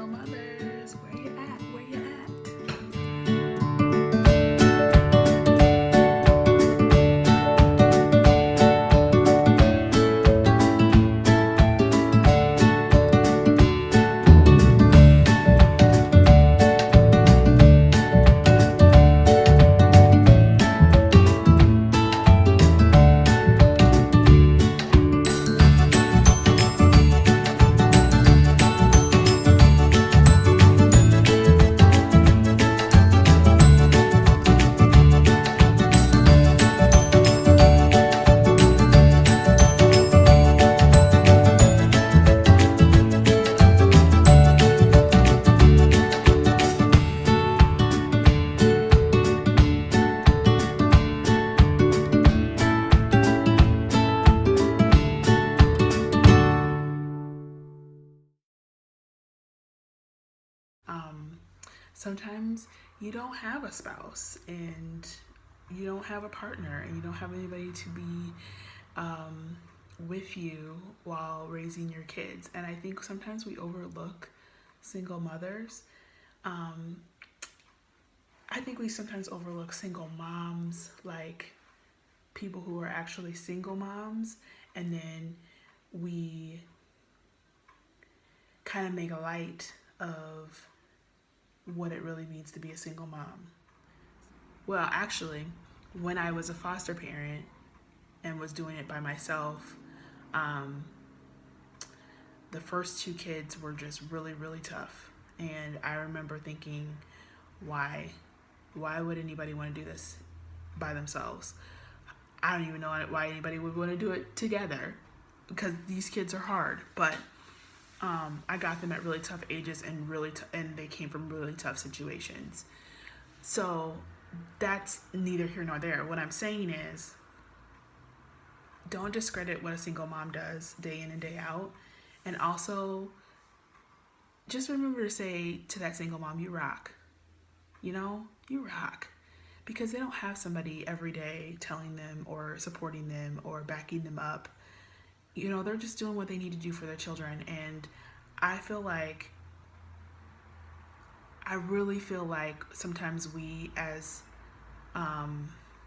single mothers, where you at? Where you at? Um, Sometimes you don't have a spouse and you don't have a partner and you don't have anybody to be um, with you while raising your kids. And I think sometimes we overlook single mothers. Um, I think we sometimes overlook single moms, like people who are actually single moms, and then we kind of make light of what it really means to be a single mom. Well, actually, when I was a foster parent and was doing it by myself, um, the first two kids were just really, really tough. And I remember thinking, why? Why would anybody want to do this by themselves? I don't even know why anybody would want to do it together because these kids are hard. But I got them at really tough ages and and they came from really tough situations. So that's neither here nor there. What I'm saying is, don't discredit what a single mom does day in and day out. And also, just remember to say to that single mom, you rock. You know, you rock. Because they don't have somebody every day telling them or supporting them or backing them up. You know, they're just doing what they need to do for their children. And I really feel like sometimes we as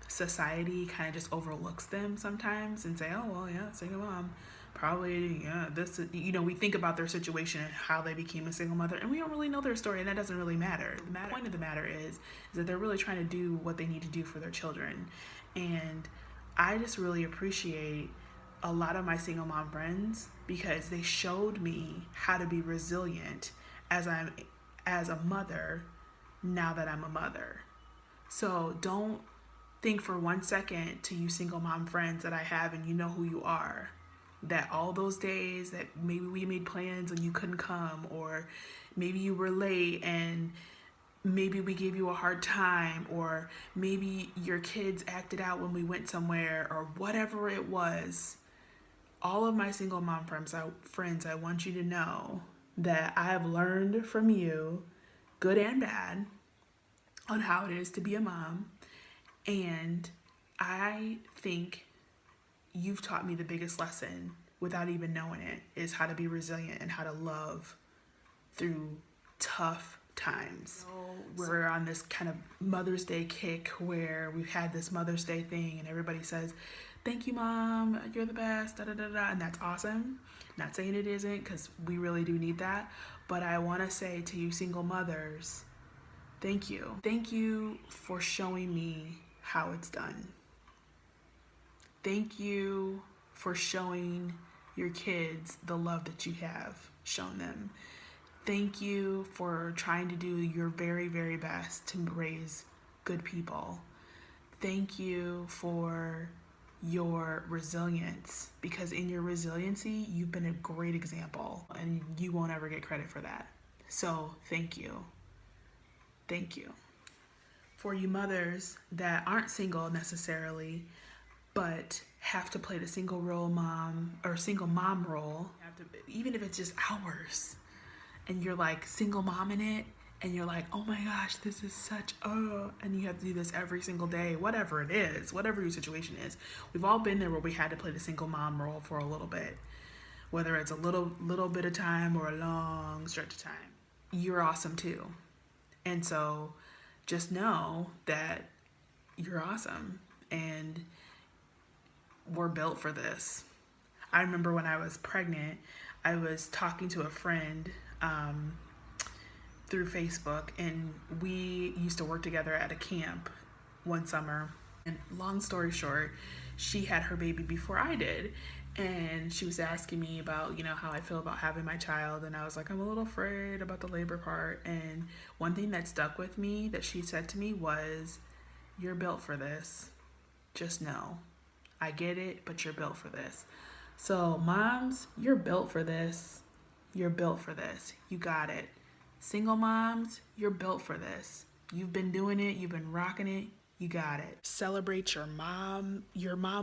society kind of just overlooks them sometimes and say, oh, well, yeah, single mom, probably, yeah, this, you know, we think about their situation and how they became a single mother, and we don't really know their story, and that doesn't really matter. The point of the matter is that they're really trying to do what they need to do for their children. And I just really appreciate a lot of my single mom friends because they showed me how to be resilient as a mother now that I'm a mother. So don't think for 1 second, to you single mom friends that I have, and you know who you are, that all those days that maybe we made plans and you couldn't come, or maybe you were late and maybe we gave you a hard time, or maybe your kids acted out when we went somewhere, or whatever it was. All of my single mom friends, I want you to know that I have learned from you, good and bad, on how it is to be a mom. And I think you've taught me the biggest lesson without even knowing it, is how to be resilient and how to love through tough times. So we're on this kind of Mother's Day kick where we've had this Mother's Day thing and everybody says, thank you, Mom, you're the best, da da da da, and that's awesome. Not saying it isn't, because we really do need that. But I want to say to you single mothers, thank you. Thank you for showing me how it's done. Thank you for showing your kids the love that you have shown them. Thank you for trying to do your very, very best to raise good people. Thank you for your resilience, because in your resiliency, you've been a great example and you won't ever get credit for that. So thank you. Thank you. For you mothers that aren't single necessarily, but have to play the single role mom or single mom role, even if it's just hours, and you're like single mom in it, and you're like, oh my gosh, this is such and you have to do this every single day, whatever it is, whatever your situation is. We've all been there where we had to play the single mom role for a little bit, whether it's a little bit of time or a long stretch of time. you're awesome too. And so just know that you're awesome and we're built for this. I remember when I was pregnant, I was talking to a friend through Facebook, and we used to work together at a camp one summer. And long story short, she had her baby before I did. And she was asking me about, how I feel about having my child. And I was like, I'm a little afraid about the labor part. And one thing that stuck with me that she said to me was, you're built for this. Just know. I get it, but you're built for this. So, moms, you're built for this. You're built for this. You got it. Single moms, you're built for this. You've been doing it. You've been rocking it. You got it. Celebrate your mom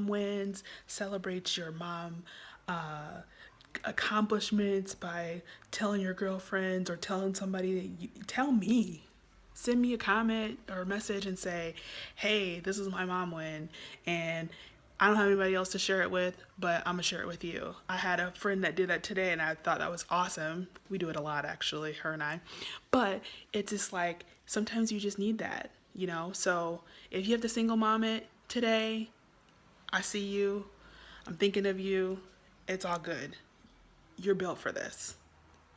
wins. Celebrate your mom accomplishments by telling your girlfriends or telling somebody tell me. Send me a comment or a message and say, hey, this is my mom win. And I don't have anybody else to share it with, but I'm going to share it with you. I had a friend that did that today, and I thought that was awesome. We do it a lot, actually, her and I. But it's just like, sometimes you just need that, So if you have to single mom it today, I see you. I'm thinking of you. It's all good. You're built for this.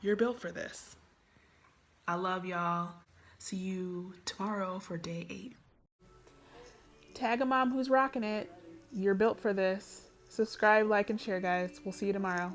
You're built for this. I love y'all. See you tomorrow for day 8. Tag a mom who's rocking it. You're built for this. Subscribe, like, and share, guys. We'll see you tomorrow.